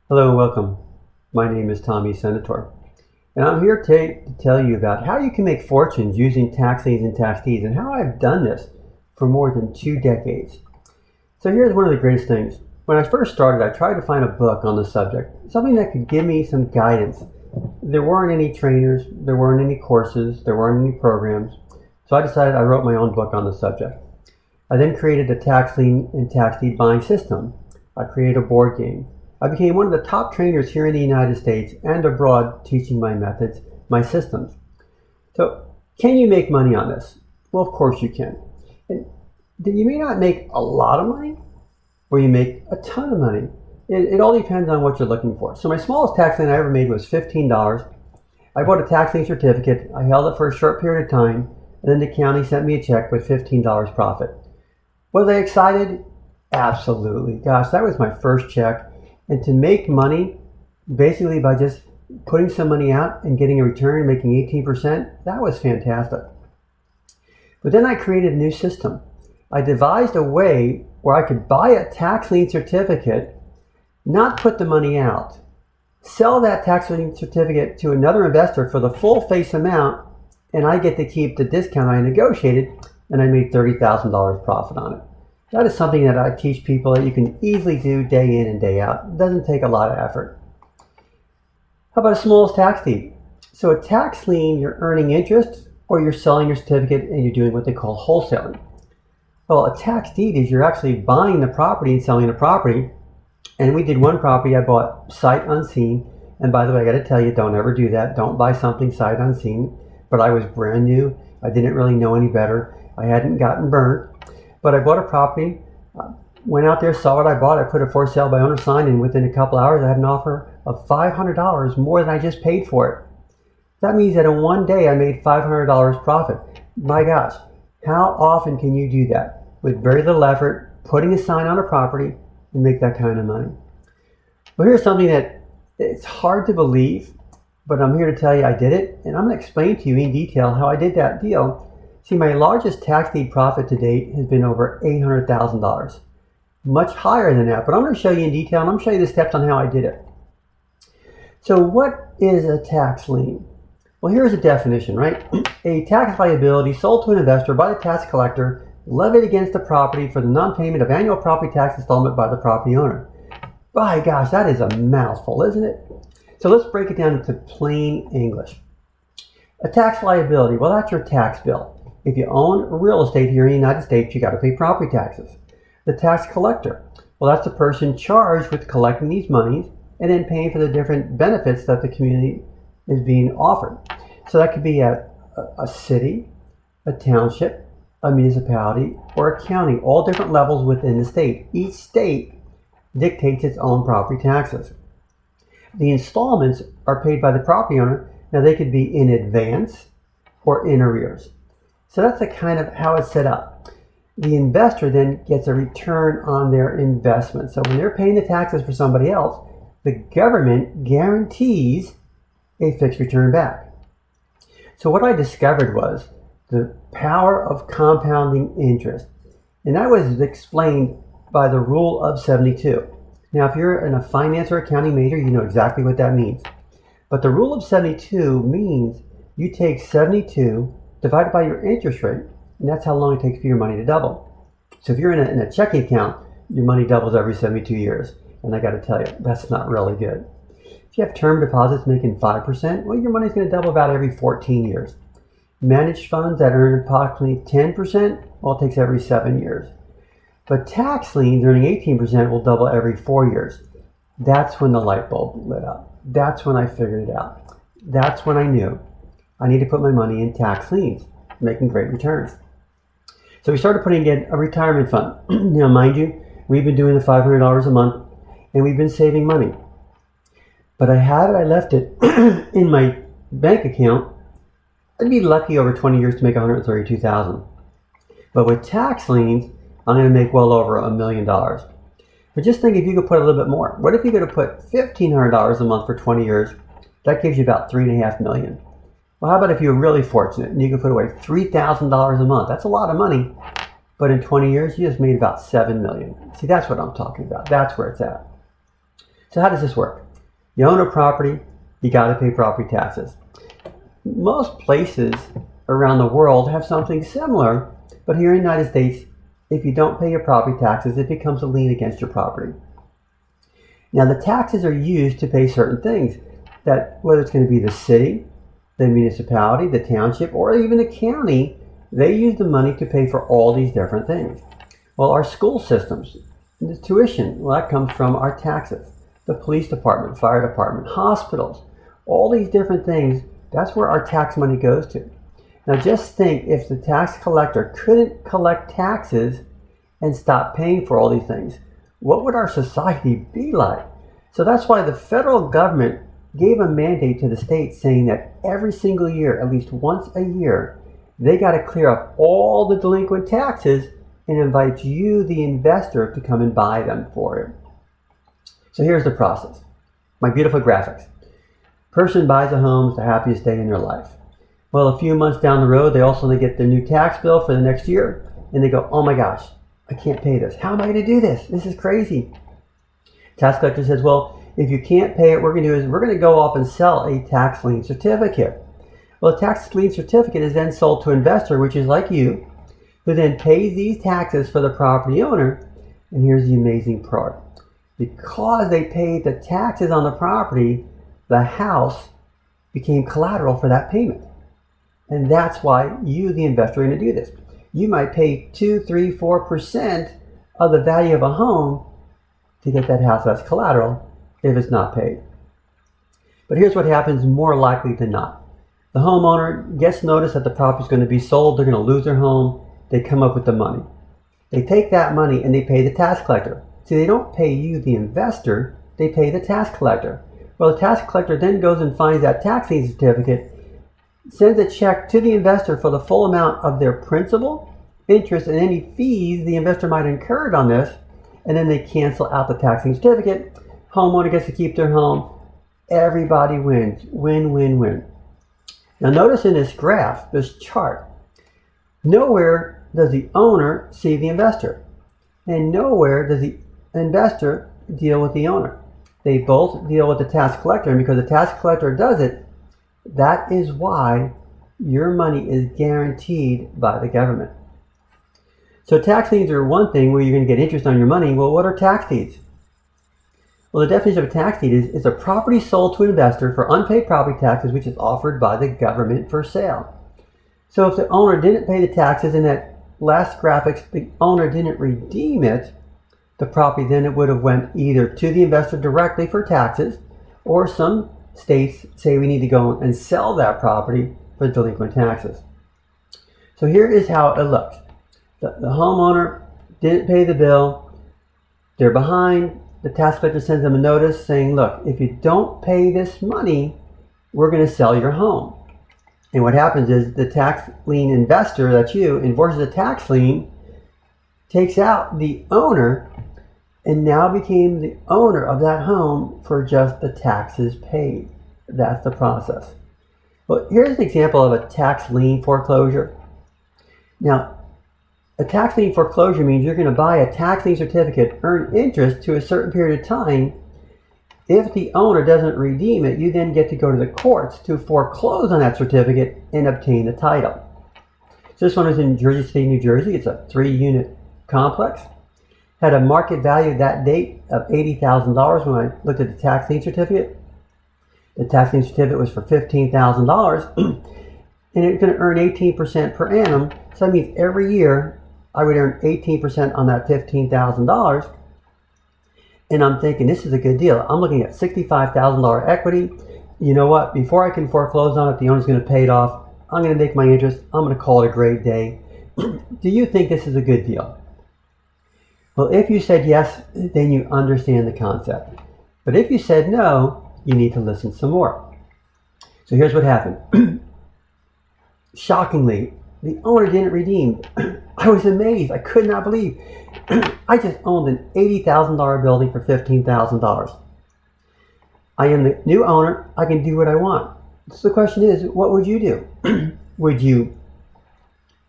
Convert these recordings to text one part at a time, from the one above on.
Hello and welcome. My name is Tommy Senator, and I'm here to tell you about how you can make fortunes using tax liens and tax deeds and how I've done this for more than 2 decades. So here's one of the greatest things. When I first started, I tried to find a book on the subject, something that could give me some guidance. There weren't any trainers, there weren't any courses, there weren't any programs, so I decided I wrote my own book on the subject. I then created a tax lien and tax deed buying system. I created a board game. I became one of the top trainers here in the United States and abroad teaching my methods, my systems. So, can you make money on this? Well, of course you can. And you may not make a lot of money, or you make a ton of money. It all depends on what you're looking for. So my smallest tax lien I ever made was $15. I bought a tax lien certificate, I held it for a short period of time, and then the county sent me a check with $15 profit. Was I excited? Absolutely. Gosh, that was my first check. And to make money, basically by just putting some money out and getting a return, making 18%, that was fantastic. But then I created a new system. I devised a way where I could buy a tax lien certificate, not put the money out, sell that tax lien certificate to another investor for the full face amount, and I get to keep the discount I negotiated, and I made $30,000 profit on it. That is something that I teach people that you can easily do day in and day out. It doesn't take a lot of effort. How about a smallest tax deed? So a tax lien, you're earning interest, or you're selling your certificate and you're doing what they call wholesaling. Well, a tax deed is you're actually buying the property and selling the property. And we did one property I bought sight unseen. And by the way, I got to tell you, don't ever do that. Don't buy something sight unseen. But I was brand new. I didn't really know any better. I hadn't gotten burnt. But I bought a property, went out there, saw what I bought. I put a for sale by owner sign, and within a couple hours, I had an offer of $500 more than I just paid for it. That means that in one day, I made $500 profit. My gosh, how often can you do that with very little effort, putting a sign on a property, and make that kind of money? Well, here's something that it's hard to believe, but I'm here to tell you I did it, and I'm going to explain to you in detail how I did that deal. See, my largest tax deed profit to date has been over $800,000. Much higher than that, but I'm going to show you in detail, and I'm going to show you the steps on how I did it. So what is a tax lien? Well, here's a definition, right? A tax liability sold to an investor by the tax collector levied against the property for the non-payment of annual property tax installment by the property owner. By gosh, that is a mouthful, isn't it? So let's break it down into plain English. A tax liability, well, that's your tax bill. If you own real estate here in the United States, you got to pay property taxes. The tax collector, well, that's the person charged with collecting these monies and then paying for the different benefits that the community is being offered. So that could be at a city, a township, a municipality, or a county, all different levels within the state. Each state dictates its own property taxes. The installments are paid by the property owner. Now they could be in advance or in arrears. So that's the kind of how it's set up. The investor then gets a return on their investment. So when they're paying the taxes for somebody else, the government guarantees a fixed return back. So what I discovered was the power of compounding interest. And that was explained by the rule of 72. Now, if you're in a finance or accounting major, you know exactly what that means. But the rule of 72 means you take 72 divided by your interest rate, and that's how long it takes for your money to double. So if you're in a checking account, your money doubles every 72 years. And I got to tell you, that's not really good. If you have term deposits making 5%, well, your money's going to double about every 14 years. Managed funds that earn approximately 10%, well, it takes every 7 years. But tax liens earning 18% will double every 4 years. That's when the light bulb lit up. That's when I figured it out. That's when I knew I need to put my money in tax liens, making great returns. So we started putting in a retirement fund. Now, mind you, we've been doing the $500 a month, and we've been saving money. But I left it in my bank account. I'd be lucky over 20 years to make $132,000. But with tax liens, I'm going to make well over $1 million. But just think if you could put a little bit more. What if you could have put $1,500 a month for 20 years? That gives you about $3.5 million. Well, how about if you're really fortunate and you can put away $3,000 a month? That's a lot of money. But in 20 years, you just made about $7 million. See, that's what I'm talking about. That's where it's at. So how does this work? You own a property, you got to pay property taxes. Most places around the world have something similar, but here in the United States, if you don't pay your property taxes, it becomes a lien against your property. Now the taxes are used to pay certain things, that whether it's going to be the city, the municipality, the township, or even the county, they use the money to pay for all these different things. Well, our school systems, the tuition, well, that comes from our taxes. The police department, fire department, hospitals, all these different things, that's where our tax money goes to. Now just think, if the tax collector couldn't collect taxes and stop paying for all these things, what would our society be like? So that's why the federal government gave a mandate to the states saying that every single year, at least once a year, they got to clear up all the delinquent taxes and invite you, the investor, to come and buy them for it. So here's the process. My beautiful graphics. Person buys a home, it's the happiest day in their life. Well, a few months down the road, they also get the new tax bill for the next year, and they go, oh my gosh, I can't pay this. How am I going to do this? This is crazy. Tax collector says, well, if you can't pay it, what we're going to do is we're going to go off and sell a tax lien certificate. Well, a tax lien certificate is then sold to an investor, which is like you, who then pays these taxes for the property owner. And here's the amazing part. Because they paid the taxes on the property, the house became collateral for that payment. And that's why you, the investor, are going to do this. You might pay 2, 3, 4% of the value of a home to get that house as collateral if it's not paid. But here's what happens more likely than not. The homeowner gets notice that the property is going to be sold. They're going to lose their home. They come up with the money. They take that money and they pay the tax collector. See, they don't pay you, the investor. They pay the tax collector. Well, the tax collector then goes and finds that tax lien certificate, sends a check to the investor for the full amount of their principal, interest, and any fees the investor might incur on this, and then they cancel out the tax lien certificate. Homeowner gets to keep their home. Everybody wins. Win, win, win. Now notice in this graph, this chart, nowhere does the owner see the investor, and nowhere does the investor deal with the owner. They both deal with the tax collector, and because the tax collector does it, that is why your money is guaranteed by the government. So tax liens are one thing where you're going to get interest on your money. Well, what are tax deeds? Well, the definition of a tax deed is a property sold to an investor for unpaid property taxes, which is offered by the government for sale. So if the owner didn't pay the taxes in that last graphics, the owner didn't redeem it, the property then it would have went either to the investor directly for taxes, or some states say we need to go and sell that property for delinquent taxes. So here is how it looks. The homeowner didn't pay the bill. They're behind. The tax collector sends them a notice saying, look, if you don't pay this money, we're going to sell your home. And what happens is the tax lien investor, that's you, enforces a tax lien, takes out the owner, and now became the owner of that home for just the taxes paid. That's the process. Well, here's an example of a tax lien foreclosure. Now, a tax lien foreclosure means you're going to buy a tax lien certificate, earn interest to a certain period of time. If the owner doesn't redeem it, you then get to go to the courts to foreclose on that certificate and obtain the title. So this one is in Jersey City, New Jersey. It's a 3-unit complex. Had a market value that date of $80,000 when I looked at the tax lien certificate. The tax lien certificate was for $15,000 and it's going to earn 18% per annum. So that means every year I would earn 18% on that $15,000. And I'm thinking, this is a good deal. I'm looking at $65,000 equity. You know what? Before I can foreclose on it, the owner's going to pay it off. I'm going to make my interest. I'm going to call it a great day. Do you think this is a good deal? Well, if you said yes, then you understand the concept. But if you said no, you need to listen some more. So here's what happened. Shockingly, the owner didn't redeem. I was amazed. I could not believe. I just owned an $80,000 building for $15,000. I am the new owner. I can do what I want. So the question is, what would you do? Would you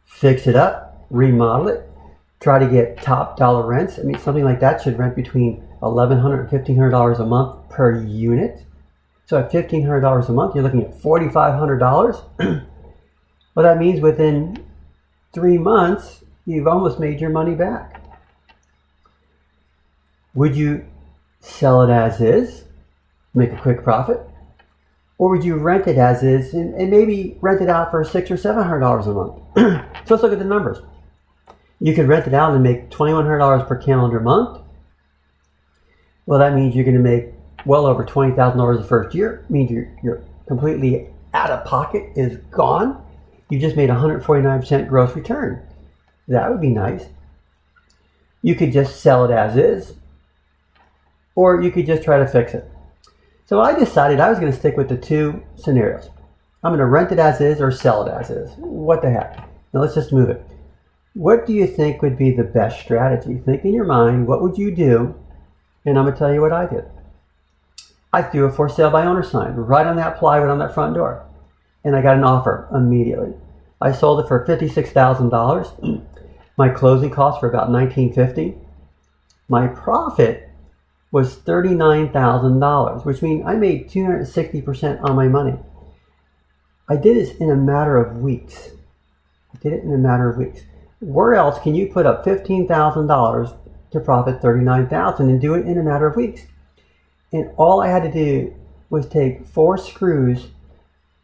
fix it up, remodel it, try to get top dollar rents. I mean, something like that should rent between $1,100 and $1,500 a month per unit. So at $1,500 a month, you're looking at $4,500. Well, that means within 3 months, you've almost made your money back. Would you sell it as is, make a quick profit? Or would you rent it as is and maybe rent it out for $600 or $700 a month? So let's look at the numbers. You could rent it out and make $2,100 per calendar month. Well, that means you're going to make well over $20,000 the first year. It means you're completely out of pocket, is gone. You just made 149% gross return. That would be nice. You could just sell it as is, or you could just try to fix it. So I decided I was going to stick with the two scenarios. I'm going to rent it as is or sell it as is. What the heck? Now let's just move it. What do you think would be the best strategy? Think in your mind, what would you do? And I'm going to tell you what I did. I threw a for sale by owner sign right on that plywood on that front door. And I got an offer immediately. I sold it for $56,000. My closing costs were about $1,950. My profit was $39,000, which means I made 260% on my money. I did this in a matter of weeks. Where else can you put up $15,000 to profit $39,000 and do it in a matter of weeks? And all I had to do was take 4 screws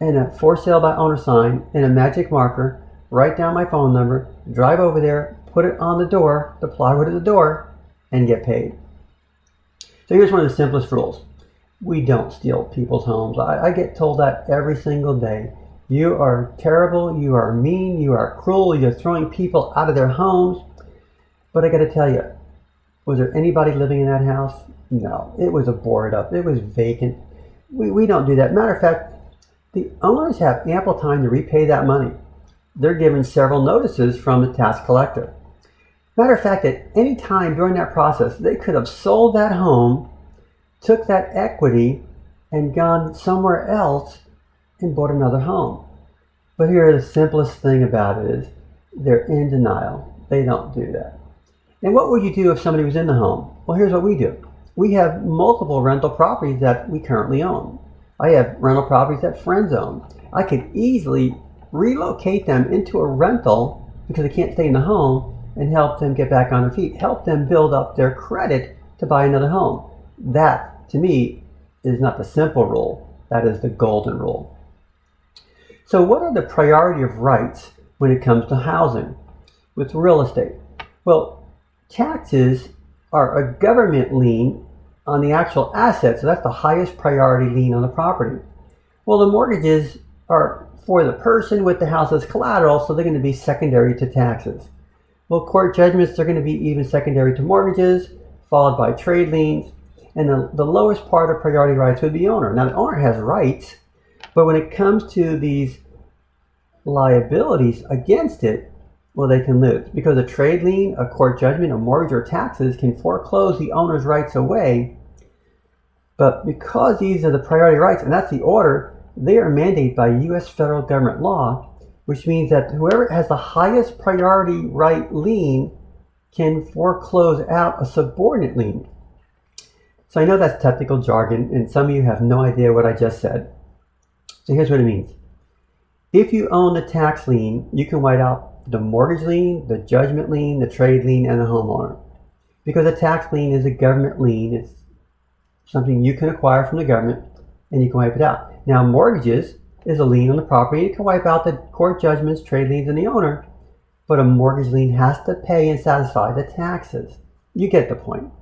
and a for sale by owner sign and a magic marker, write down my phone number, drive over there, put it on the door, the plywood at the door, and get paid. So here's one of the simplest rules. We don't steal people's homes. I get told that every single day. You are terrible, you are mean, you are cruel, you're throwing people out of their homes. But I got to tell you, was there anybody living in that house? No, it was boarded up, it was vacant. We don't do that. Matter of fact, the owners have ample time to repay that money. They're given several notices from the tax collector. Matter of fact, at any time during that process, they could have sold that home, took that equity, and gone somewhere else and bought another home. But here, the simplest thing about it is they're in denial. They don't do that. And what would you do if somebody was in the home? Well, here's what we do. We have multiple rental properties that we currently own. I have rental properties that friends own. I could easily relocate them into a rental because they can't stay in the home and help them get back on their feet, help them build up their credit to buy another home. That, to me, is not the simple rule. That is the golden rule. So what are the priority of rights when it comes to housing with real estate? Well, taxes are a government lien on the actual asset, so that's the highest priority lien on the property. Well, the mortgages are for the person with the house as collateral, so they're going to be secondary to taxes. Well, court judgments are going to be even secondary to mortgages, followed by trade liens, and the lowest part of priority rights would be owner. Now, the owner has rights, but when it comes to these liabilities against it, well, they can lose. Because a trade lien, a court judgment, a mortgage, or taxes can foreclose the owner's rights away. But because these are the priority rights, and that's the order, they are mandated by U.S. federal government law, which means that whoever has the highest priority right lien can foreclose out a subordinate lien. So I know that's technical jargon, and some of you have no idea what I just said. So here's what it means. If you own the tax lien, you can white out the mortgage lien, the judgment lien, the trade lien, and the homeowner. Because a tax lien is a government lien. It's something you can acquire from the government, and you can wipe it out. Now, mortgages is a lien on the property. You can wipe out the court judgments, trade liens, and the owner, but a mortgage lien has to pay and satisfy the taxes. You get the point.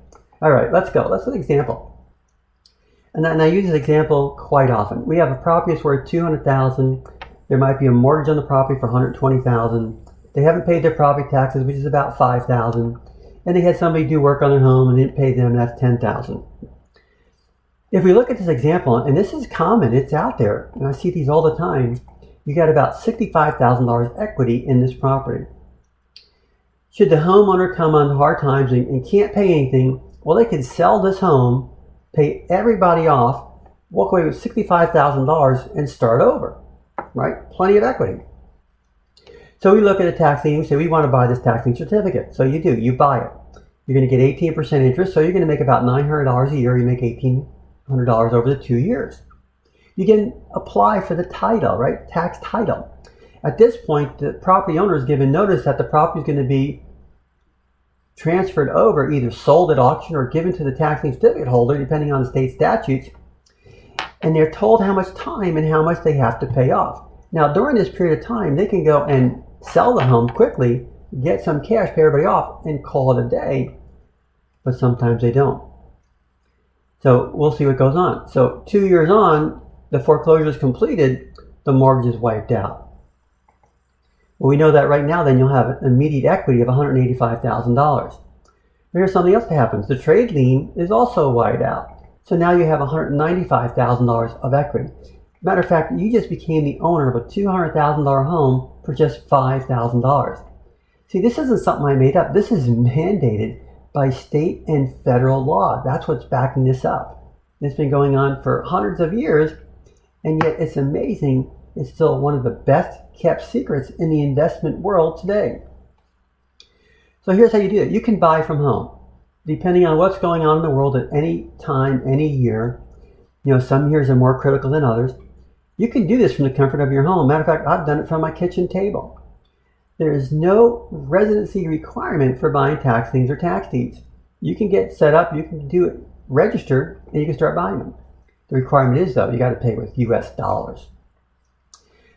All right, let's go. Let's look at an example. And I use this example quite often. We have a property that's worth $200,000. There might be a mortgage on the property for $120,000. They haven't paid their property taxes, which is about $5,000. And they had somebody do work on their home and didn't pay them, and that's $10,000. If we look at this example, and this is common, it's out there, and I see these all the time, you got about $65,000 equity in this property. Should the homeowner come on hard times and can't pay anything, well, they can sell this home, pay everybody off, walk away with $65,000 and start over, right? Plenty of equity. So we look at a tax lien, we say we want to buy this tax lien certificate. So you do, you buy it. You're going to get 18% interest, so you're going to make about $900 a year. You make $1,800 over the 2 years. You can apply for the title, right? Tax title. At this point, the property owner is given notice that the property is going to be transferred over, either sold at auction or given to the tax lien certificate holder, depending on the state statutes. And they're told how much time and how much they have to pay off. Now, during this period of time, they can go and sell the home quickly, get some cash, pay everybody off, and call it a day. But sometimes they don't. So we'll see what goes on. So 2 years on, the foreclosure is completed, the mortgage is wiped out. Well, we know that right now, then you'll have an immediate equity of $185,000. Here's something else that happens. The trade lien is also wiped out. So now you have $195,000 of equity. Matter of fact, you just became the owner of a $200,000 home for just $5,000. See, this isn't something I made up. This is mandated by state and federal law. That's what's backing this up. It's been going on for hundreds of years, and yet it's amazing. It's still one of the best kept secrets in the investment world today. So here's how you do it. You can buy from home. Depending on what's going on in the world at any time, any year, some years are more critical than others. You can do this from the comfort of your home. Matter of fact, I've done it from my kitchen table. There is no residency requirement for buying tax liens or tax deeds. You can get set up, you can do it registered, and you can start buying them. The requirement is, though, you got to pay with US dollars.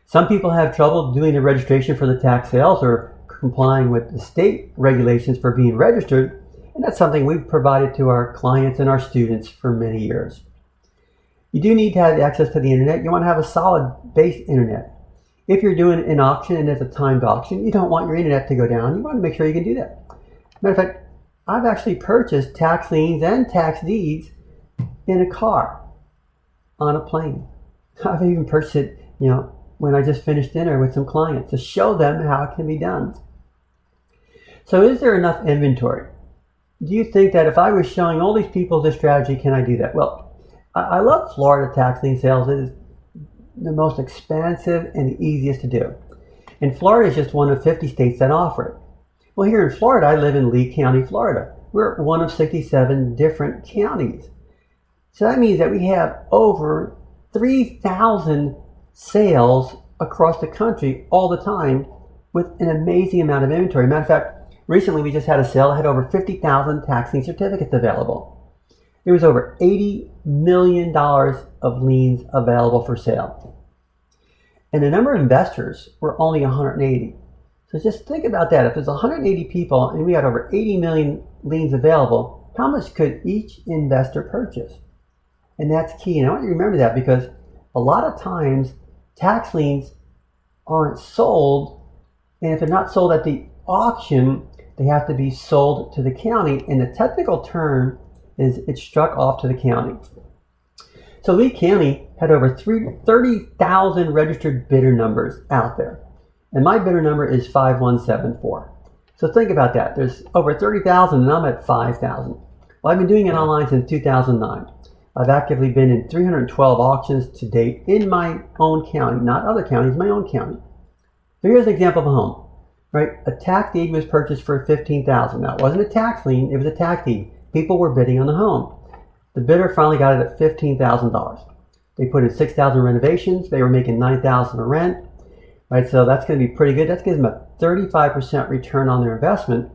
Some people have trouble doing the registration for the tax sales or complying with the state regulations for being registered, and that's something we've provided to our clients and our students for many years. You do need to have access to the internet. You want to have a solid base internet. If you're doing an auction and it's a timed auction, you don't want your internet to go down. You want to make sure you can do that. Matter of fact, I've actually purchased tax liens and tax deeds in a car, on a plane. I've even purchased it, when I just finished dinner with some clients to show them how it can be done. So is there enough inventory? Do you think that if I was showing all these people this strategy, can I do that? Well, I love Florida tax lien sales. It is the most expansive and the easiest to do. And Florida is just one of 50 states that offer it. Well, here in Florida, I live in Lee County, Florida. We're one of 67 different counties. So that means that we have over 3,000 sales across the country all the time with an amazing amount of inventory. Matter of fact, recently we just had a sale that had over 50,000 tax lien certificates available. There was over $80 million of liens available for sale. And the number of investors were only 180. So just think about that. If there's 180 people and we had over 80 million liens available, how much could each investor purchase? And that's key. And I want you to remember that, because a lot of times tax liens aren't sold. And if they're not sold at the auction, they have to be sold to the county. And the technical term is it's struck off to the county. So Lee County had over 30,000 registered bidder numbers out there. And my bidder number is 5174. So think about that. There's over 30,000 and I'm at 5,000. Well, I've been doing it online since 2009. I've actively been in 312 auctions to date in my own county, not other counties, my own county. So here's an example of a home, right? A tax deed was purchased for $15,000. Now, it wasn't a tax lien, it was a tax deed. People were bidding on the home. The bidder finally got it at $15,000. They put in $6,000 renovations. They were making $9,000 in rent, right? So that's going to be pretty good. That's giving them a 35% return on their investment.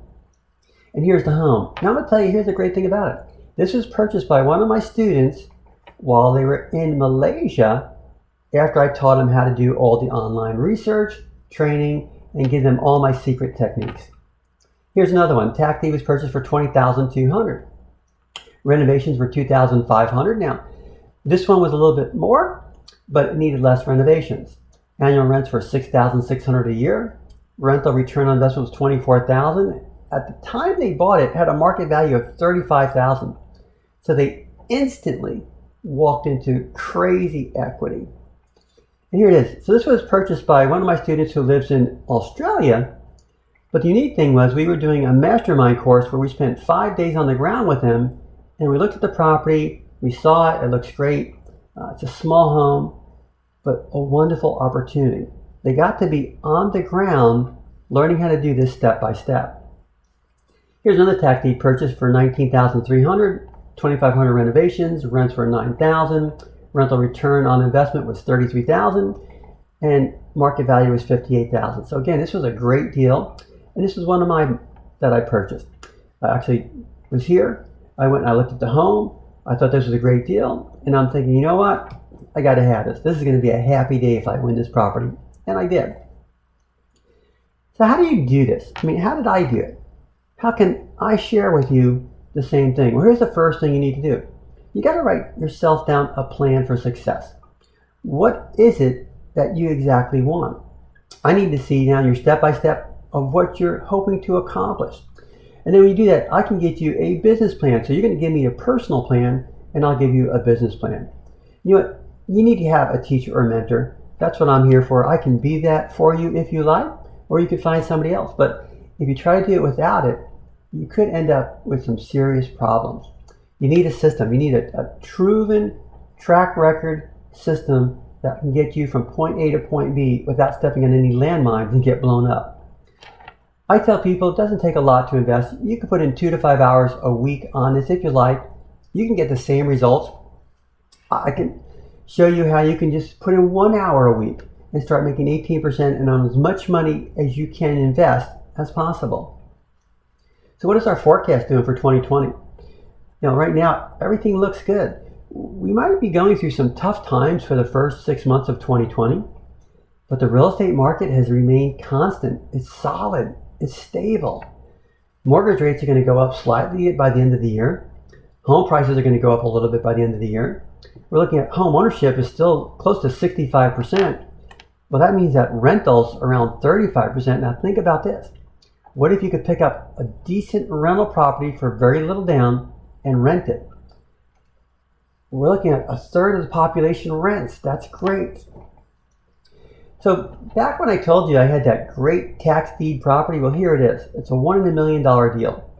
And here's the home. Now I'm going to tell you, here's the great thing about it. This was purchased by one of my students while they were in Malaysia, after I taught them how to do all the online research, training, and give them all my secret techniques. Here's another one. Tax deed was purchased for $20,200. Renovations were $2,500. Now, this one was a little bit more, but it needed less renovations. Annual rents were $6,600 a year. Rental return on investment was $24,000. At the time they bought it, it had a market value of $35,000. So they instantly walked into crazy equity. And here it is. So this was purchased by one of my students who lives in Australia. But the unique thing was we were doing a mastermind course where we spent 5 days on the ground with him, and we looked at the property, we saw it, it looks great. It's a small home, but a wonderful opportunity. They got to be on the ground learning how to do this step by step. Here's another tax deed purchase for $19,300, $2,500 renovations, rents were $9,000, rental return on investment was $33,000, and market value was $58,000. So again, this was a great deal, and this was one of mine that I purchased. I actually was here. I went and I looked at the home. I thought this was a great deal, and I'm thinking, you know what? I got to have this. This is going to be a happy day if I win this property, and I did. So how do you do this? I mean, how did I do it? How can I share with you the same thing? Well, here's the first thing you need to do. You got to write yourself down a plan for success. What is it that you exactly want? I need to see now your step-by-step of what you're hoping to accomplish. And then when you do that, I can get you a business plan. So you're going to give me a personal plan, and I'll give you a business plan. You know what? You need to have a teacher or mentor. That's what I'm here for. I can be that for you if you like, or you could find somebody else. But if you try to do it without it, you could end up with some serious problems. You need a system. You need a proven track record system that can get you from point A to point B without stepping on any landmines and get blown up. I tell people it doesn't take a lot to invest. You can put in 2 to 5 hours a week on this if you like. You can get the same results. I can show you how you can just put in 1 hour a week and start making 18% and on as much money as you can invest as possible. So what is our forecast doing for 2020? You know, right now, everything looks good. We might be going through some tough times for the first 6 months of 2020, but the real estate market has remained constant. It's solid. It's stable. Mortgage rates are going to go up slightly by the end of the year. Home prices are going to go up a little bit by the end of the year. We're looking at home ownership is still close to 65%. Well, that means that rentals around 35%. Now think about this. What if you could pick up a decent rental property for very little down and rent it? We're looking at a third of the population rents. That's great. So back when I told you I had that great tax deed property, well, here it is. It's a $1 in a million deal.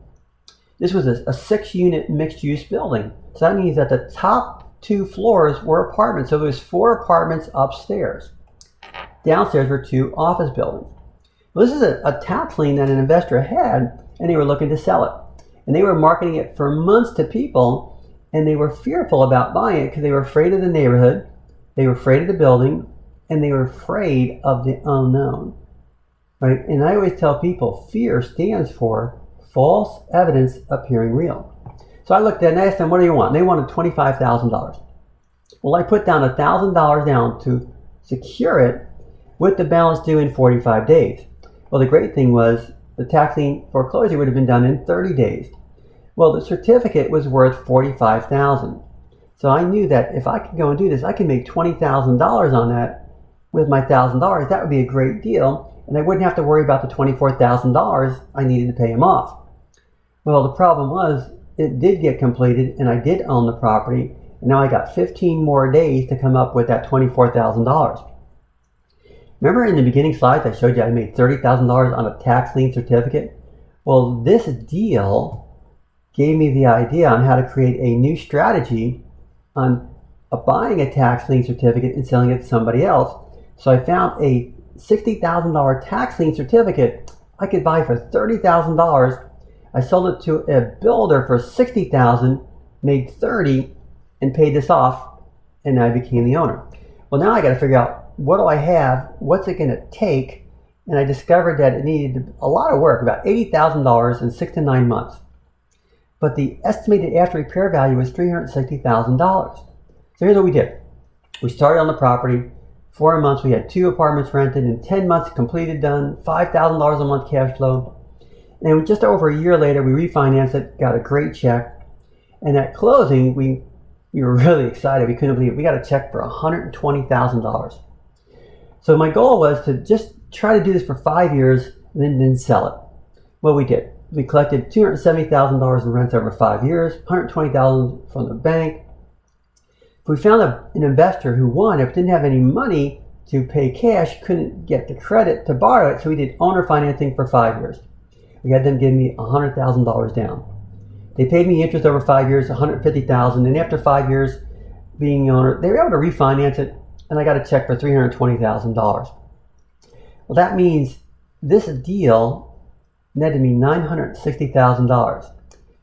This was a 6-unit mixed-use building. So that means that the top 2 floors were apartments. So there was 4 apartments upstairs. Downstairs were 2 office buildings. Well, this is a tax lien that an investor had, and they were looking to sell it. And they were marketing it for months to people, and they were fearful about buying it because they were afraid of the neighborhood, they were afraid of the building, and they were afraid of the unknown. Right? And I always tell people, fear stands for false evidence appearing real. So I looked at it and asked them, what do you want? They wanted $25,000. Well, I put down $1,000 down to secure it with the balance due in 45 days. Well, the great thing was the tax lien foreclosure would have been done in 30 days. Well, the certificate was worth $45,000. So I knew that if I could go and do this, I could make $20,000 on that with my $1,000. That would be a great deal, and I wouldn't have to worry about the $24,000 I needed to pay him off. Well, the problem was it did get completed, and I did own the property, and now I got 15 more days to come up with that $24,000. Remember in the beginning slides I showed you I made $30,000 on a tax lien certificate? Well, this deal gave me the idea on how to create a new strategy on buying a tax lien certificate and selling it to somebody else. So I found a $60,000 tax lien certificate I could buy for $30,000. I sold it to a builder for $60,000, made $30,000, and paid this off, and I became the owner. Well, now I got to figure out, what do I have? What's it going to take? And I discovered that it needed a lot of work, about $80,000 in 6 to 9 months. But the estimated after repair value was $360,000. So here's what we did. We started on the property. 4 months, we had 2 apartments rented. In 10 months, completed, done, $5,000 a month cash flow. And just over a year later, we refinanced it, got a great check. And at closing, we were really excited. We couldn't believe it. We got a check for $120,000. So my goal was to just try to do this for 5 years and then sell it. Well, we did. We collected $270,000 in rents over 5 years, $120,000 from the bank. We found an investor who wanted but didn't have any money to pay cash, couldn't get the credit to borrow it, so we did owner financing for 5 years. We had them give me $100,000 down. They paid me interest over 5 years, $150,000, and after 5 years being the owner, they were able to refinance it, and I got a check for $320,000. Well, that means this deal netted me $960,000.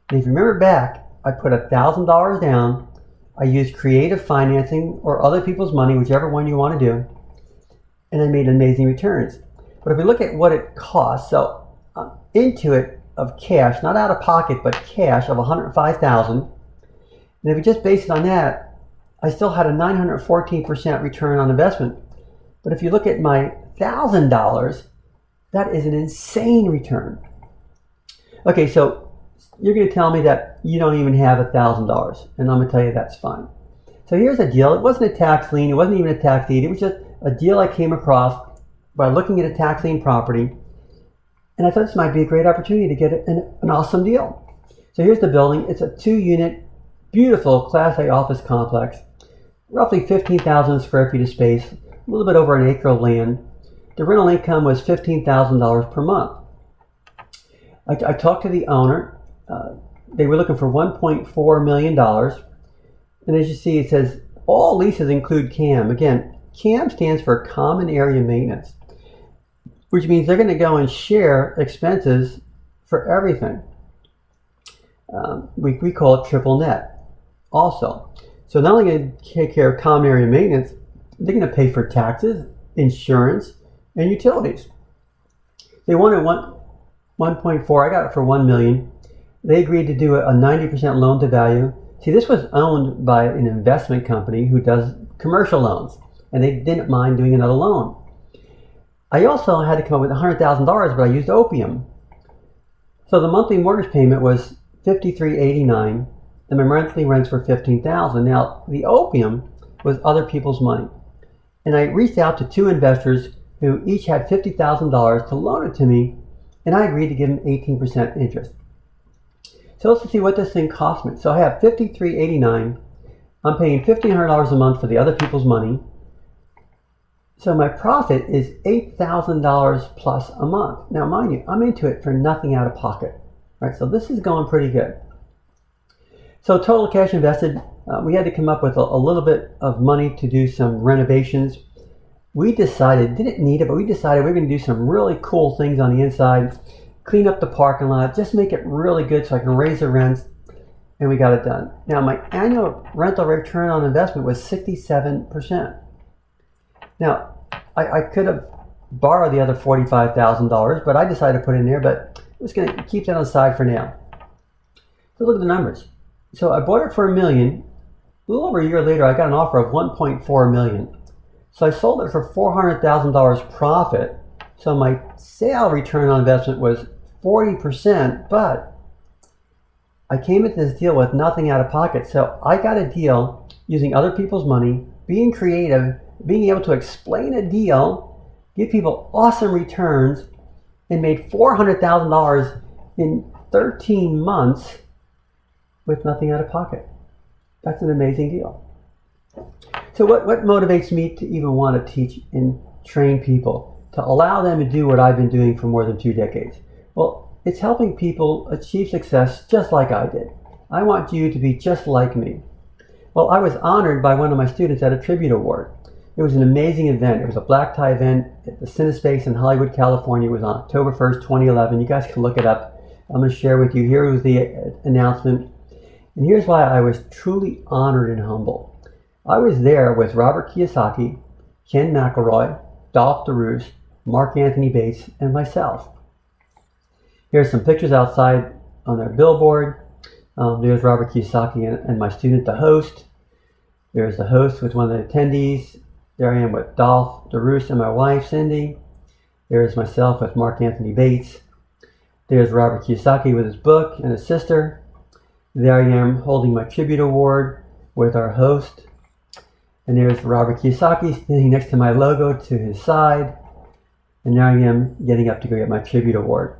And if you remember back, I put $1,000 down. I used creative financing or other people's money, whichever one you want to do, and I made amazing returns. But if we look at what it costs, so into it of cash, not out of pocket, but cash of $105,000. And if we just base it on that, I still had a 914% return on investment. But if you look at my $1,000, that is an insane return. Okay, so you're going to tell me that you don't even have $1,000, and I'm going to tell you that's fine. So here's a deal. It wasn't a tax lien. It wasn't even a tax deed. It was just a deal I came across by looking at a tax lien property, and I thought this might be a great opportunity to get an awesome deal. So here's the building. It's a 2-unit, beautiful Class A office complex, roughly 15,000 square feet of space, a little bit over an acre of land. The rental income was $15,000 per month. I talked to the owner. They were looking for $1.4 million. And as you see, it says all leases include CAM. Again, CAM stands for Common Area Maintenance, which means they're going to go and share expenses for everything. We call it triple net also. So not only going to take care of common area maintenance, they're going to pay for taxes, insurance, and utilities. They wanted 1.4. I got it for $1 million. They agreed to do a 90% loan to value. See, this was owned by an investment company who does commercial loans, and they didn't mind doing another loan. I also had to come up with $100,000, but I used opium. So the monthly mortgage payment was $53.89, and my monthly rents were $15,000. Now, the opium was other people's money. And I reached out to 2 investors who each had $50,000 to loan it to me, and I agreed to give them 18% interest. So let's see what this thing cost me. So I have $53.89. I'm paying $1,500 a month for the other people's money. So my profit is $8,000 plus a month. Now, mind you, I'm into it for nothing out of pocket. All right, so this is going pretty good. So total cash invested, we had to come up with a little bit of money to do some renovations. We decided, didn't need it, but we decided we were going to do some really cool things on the inside, clean up the parking lot, just make it really good so I can raise the rents, and we got it done. Now, my annual rental return on investment was 67%. Now, I could have borrowed the other $45,000, but I decided to put it in there, but I'm just going to keep that on the side for now. So look at the numbers. So I bought it for $1 million. A little over a year later, I got an offer of $1.4 million. So I sold it for $400,000 profit. So my sale return on investment was 40%, but I came into this deal with nothing out of pocket. So I got a deal using other people's money, being creative, being able to explain a deal, give people awesome returns, and made $400,000 in 13 months with nothing out of pocket. That's an amazing deal. So what motivates me to even want to teach and train people, to allow them to do what I've been doing for more than 2 decades? Well, it's helping people achieve success just like I did. I want you to be just like me. Well, I was honored by one of my students at a tribute award. It was an amazing event. It was a black tie event at the CineSpace in Hollywood, California. It was on October 1st, 2011. You guys can look it up. I'm going to share with you. Here was the announcement. And here's why I was truly honored and humble. I was there with Robert Kiyosaki, Ken McElroy, Dolph DeRusse, Mark Anthony Bates, and myself. Here's some pictures outside on their billboard. There's Robert Kiyosaki and my student, the host. There's the host with one of the attendees. There I am with Dolph DeRusse and my wife, Cindy. There's myself with Mark Anthony Bates. There's Robert Kiyosaki with his book and his sister. There I am holding my tribute award with our host. And there's Robert Kiyosaki standing next to my logo to his side. And there I am getting up to go get my tribute award.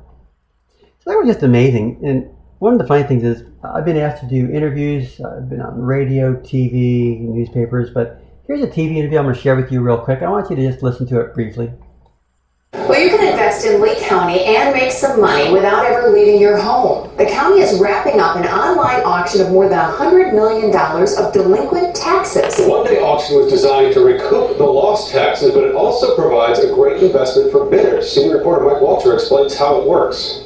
So that was just amazing. And one of the funny things is I've been asked to do interviews. I've been on radio, TV, newspapers. But here's a TV interview I'm going to share with you real quick. I want you to just listen to it briefly. Well, you can invest invest in Lee County and make some money without ever leaving your home. The county is wrapping up an online auction of more than $100 million of delinquent taxes. The one-day auction was designed to recoup the lost taxes, but it also provides a great investment for bidders. Senior reporter Mike Walter explains how it works.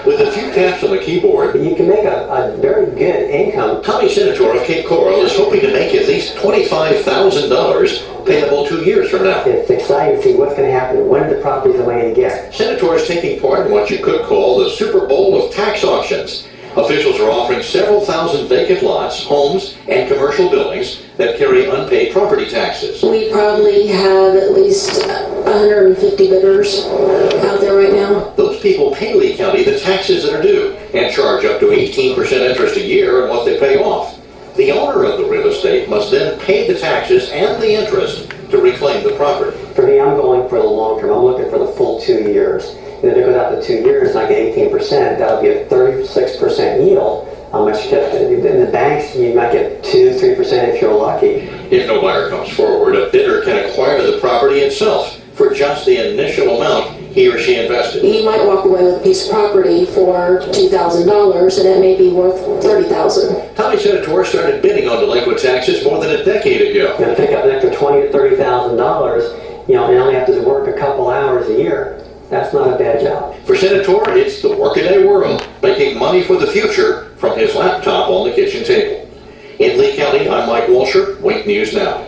With a few taps on the keyboard, You can make a very good income. Tommy Senator of Cape Coral is hoping to make at least $25,000 payable 2 years from now. It's exciting to see what's going to happen. When are the properties going to get? Senator is taking part in what you could call the Super Bowl of tax auctions. Officials are offering several thousand vacant lots, homes, and commercial buildings that carry unpaid property taxes. We probably have at least 150 bidders out there right now. Those people pay Lee County the taxes that are due and charge up to 18% interest a year on what they pay off. The owner of the real estate must then pay the taxes and the interest to reclaim the property. For me, I'm going for the long term. I'm looking for the full 2 years. And if it goes out to 2 years and I get 18%, that'll be a 36% yield. How much you get in the banks, you might get 2-3% if you're lucky. If no buyer comes forward, a bidder can acquire the property itself for just the initial amount he or she invested. You might walk away with a piece of property for $2,000 and it may be worth $30,000. Tommy Senator started bidding on delinquent taxes more than a decade ago. You're going to pick up an extra $20,000 to $30,000, and only have to work a couple hours a year. That's not a bad job. For Senator, it's the workaday world, making money for the future from his laptop on the kitchen table. In Lee County, I'm Mike Walsher, Wink News Now.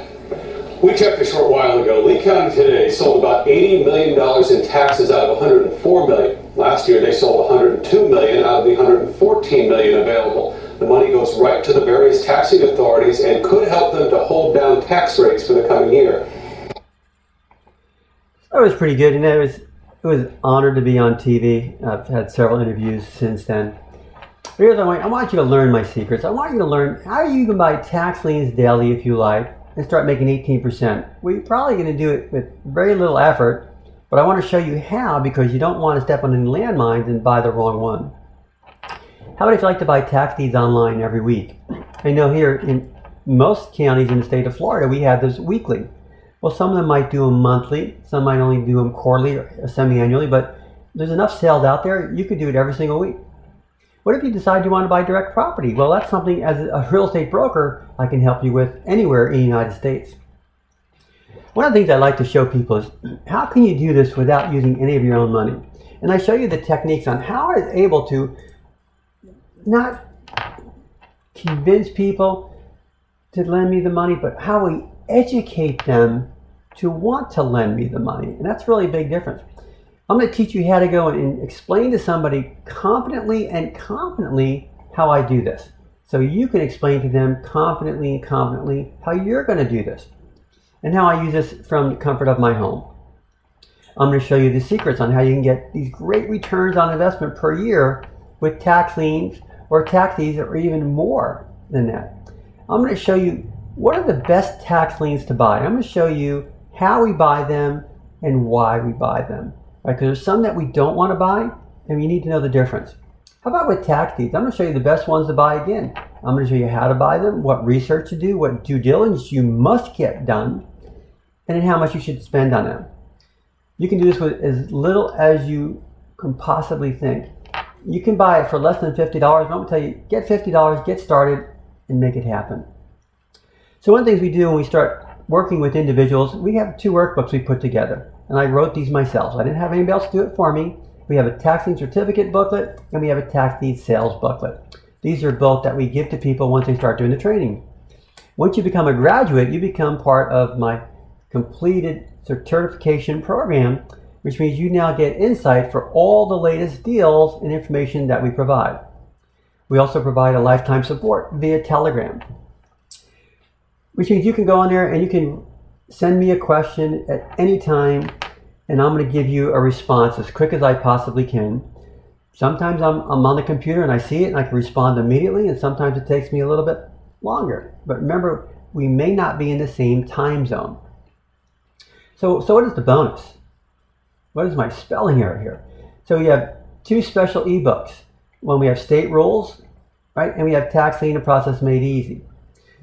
We checked a short while ago. Lee County today sold about $80 million in taxes out of $104 million. Last year, they sold $102 million out of the $114 million available. The money goes right to the various taxing authorities and could help them to hold down tax rates for the coming year. That was pretty good, and it was honored to be on TV. I've had several interviews since then. Here's what I want you to learn my secrets. I want you to learn how you can buy tax liens daily if you like and start making 18%. We're probably going to do it with very little effort, but I want to show you how, because you don't want to step on any landmines and buy the wrong one. How about if you like to buy tax deeds online every week? I know here in most counties in the state of Florida, we have those weekly. Well, some of them might do them monthly, some might only do them quarterly or semi-annually, but there's enough sales out there, you could do it every single week. What if you decide you want to buy direct property? Well, that's something as a real estate broker I can help you with anywhere in the United States. One of the things I like to show people is how can you do this without using any of your own money? And I show you the techniques on how I was able to not convince people to lend me the money, but how we educate them to want to lend me the money. And that's really a big difference. I'm going to teach you how to go and explain to somebody confidently how I do this. So you can explain to them confidently how you're going to do this and how I use this from the comfort of my home. I'm going to show you the secrets on how you can get these great returns on investment per year with tax liens or tax deeds or even more than that. I'm going to show you what are the best tax liens to buy. I'm going to show you how we buy them and why we buy them. Right? Because there's some that we don't want to buy, and you need to know the difference. How about with tax deeds? I'm going to show you the best ones to buy again. I'm going to show you how to buy them, what research to do, what due diligence you must get done, and then how much you should spend on them. You can do this with as little as you can possibly think. You can buy it for less than $50. I'm going to tell you, get $50, get started, and make it happen. So one of the things we do when we start working with individuals, we have 2 workbooks we put together. And I wrote these myself. I didn't have anybody else do it for me. We have a Tax Lien Certificate booklet and we have a Tax Deed Sales booklet. These are both that we give to people once they start doing the training. Once you become a graduate, you become part of my completed certification program, which means you now get insight for all the latest deals and information that we provide. We also provide a lifetime support via Telegram, which means you can go on there and you can send me a question at any time, and I'm going to give you a response as quick as I possibly can. Sometimes I'm on the computer and I see it and I can respond immediately, and sometimes it takes me a little bit longer. But remember, we may not be in the same time zone. So what is the bonus? What is my spelling error here? So we have 2 special ebooks. One, we have state rules, right? And we have tax lien and process made easy.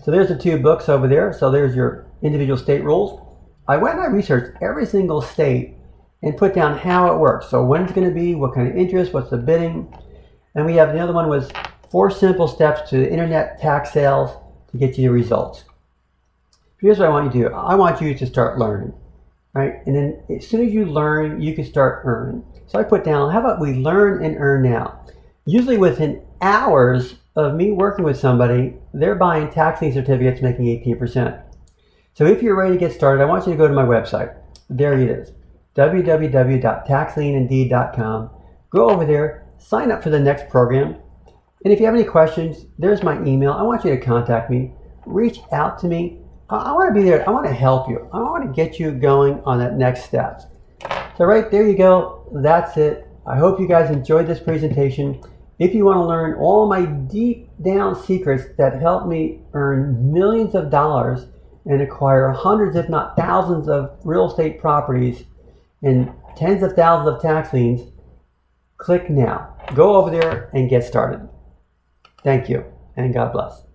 So there's the 2 books over there. So there's your individual state rules. I went and I researched every single state and put down how it works. So when it's going to be, what kind of interest, what's the bidding. And we have the other one was 4 simple steps to internet tax sales to get you the results. Here's what I want you to do. I want you to start learning, right? And then as soon as you learn, you can start earning. So I put down, how about we learn and earn now? Usually within hours of me working with somebody, they're buying tax lien certificates making 18%. So if you're ready to get started, I want you to go to my website. There it is, www.taxlienindeed.com. Go over there, sign up for the next program. And if you have any questions, there's my email. I want you to contact me, reach out to me. I want to be there. I want to help you. I want to get you going on that next step. So right there you go. That's it. I hope you guys enjoyed this presentation. If you want to learn all my deep down secrets that help me earn millions of dollars and acquire hundreds, if not thousands of real estate properties and tens of thousands of tax liens, click now. Go over there and get started. Thank you, and God bless.